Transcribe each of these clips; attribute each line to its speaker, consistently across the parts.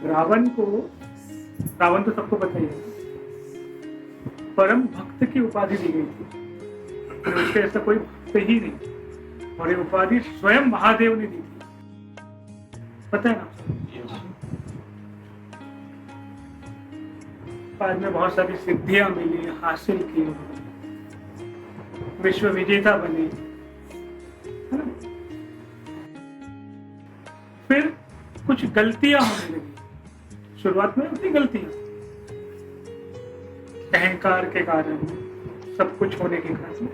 Speaker 1: रावण तो सबको पता ही है, परम भक्त की उपाधि दी गई थी, तो उसके ऐसा कोई भक्त ही नहीं, और ये उपाधि स्वयं महादेव ने दी थी, पता है ना। बाद में बहुत सारी सिद्धियां मिली, हासिल की, विश्व विजेता बने, है ना। फिर कुछ गलतियां होने लगी, शुरुआत में होती गलतियां, अहंकार के कारण, सब कुछ होने के कारण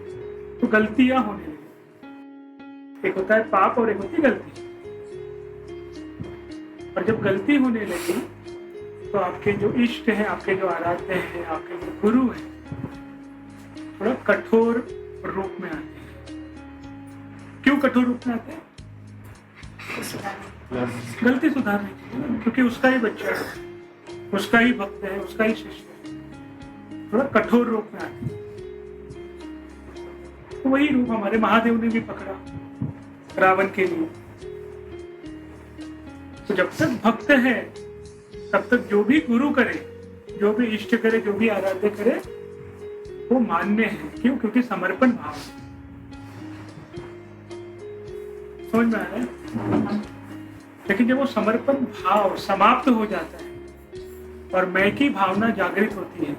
Speaker 1: तो गलतियां होने लगी। एक होता है पाप और एक होती गलती। और जब गलती होने लगी तो आपके जो इष्ट हैं, आपके जो आराध्य हैं, आपके जो गुरु हैं, थोड़ा कठोर रूप में आते हैं। क्यों कठोर रूप में आते हैं? गलती सुधारने के लिए, क्योंकि उसका ही बच्चा है, उसका ही भक्त है, उसका ही शिष्य है, थोड़ा कठोर रूप में आते हैं। तो वही रूप हमारे महादेव ने भी पकड़ा रावण के लिए। तो जब तक भक्त है तब तक जो भी गुरु करे, जो भी इष्ट करे, जो भी आराध्य करे, वो मान्य है। क्यों? क्योंकि समर्पण भाव। समझ में आ रहा है? लेकिन जब वो समर्पण भाव समाप्त हो जाता है और मैं की भावना जागृत होती है,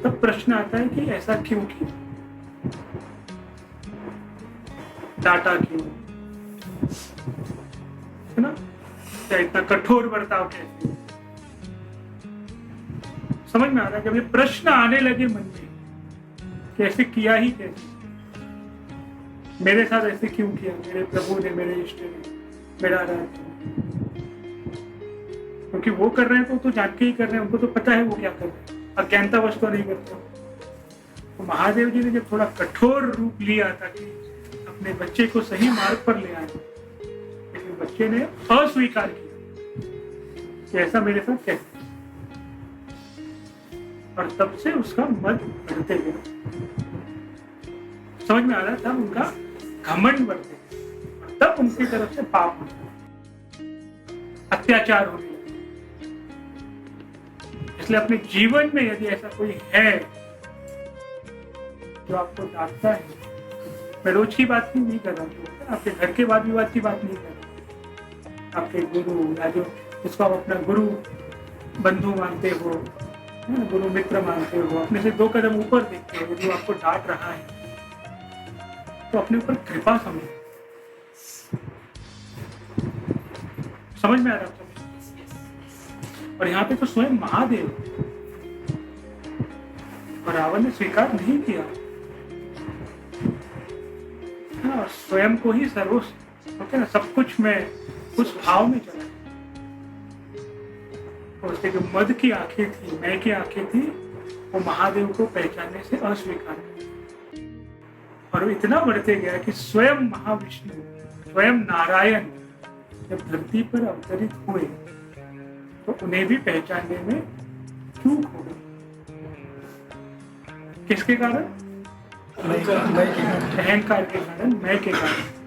Speaker 1: तब प्रश्न आता है कि ऐसा क्यों किया, डाटा क्यों, है ना, क्या इतना कठोर बर्ताव कैसे। समझ में आ रहा है? जब ये प्रश्न आने लगे मन में, कैसे किया ही कैसे, मेरे साथ ऐसे क्यों किया, मेरे प्रभु ने, मेरे इष्ट ने, मेरा आराध्य, क्योंकि वो कर रहे हैं तो जान के ही कर रहे हैं, उनको तो पता है वो क्या कर रहे हैं, अज्ञानतावश तो नहीं करते। तो महादेव जी ने जब थोड़ा कठोर रूप लिया ताकि अपने बच्चे को सही मार्ग पर ले आए, लेकिन बच्चे ने अस्वीकार किया कि ऐसा मेरे साथ कैसे, और तब से उसका मत बढ़ते गया। समझ में आ रहा था? उनका घमंड बढ़ते गया, तब उनकी तरफ से पाप होता, अत्याचार होने लगे। इसलिए अपने जीवन में यदि ऐसा कोई है जो आपको डांटता है, मैं रोज की बात नहीं कर रहा हूँ, आपके घर के वाद विवाद की बात नहीं कर रहा, आपके गुरु या जो जिसको आप अपना गुरु बंधु मानते हो, गुरु मित्र मानते हो, अपने से 2 कदम ऊपर देखते हो, जो आपको डांट रहा है, तो अपने ऊपर कृपा समझो। समझ में आ रहा है? और यहाँ पे तो स्वयं महादेव, और रावण ने स्वीकार नहीं किया, हाँ, स्वयं को ही सर्वोच्च, ओके ना, सब कुछ में उस भाव में चला। और उसके जो मद की आंखें थी, मैं की आंखें थी, वो महादेव को पहचानने से अस्वीकार कर, और वो इतना बढ़ते गया कि स्वयं महाविष्णु, स्वयं नारायण जब धरती पर अवतरित हुए तो उन्हें भी पहचानने में चूक हो गई। किसके कारण? अहंकार के कारण, मैं के कारण।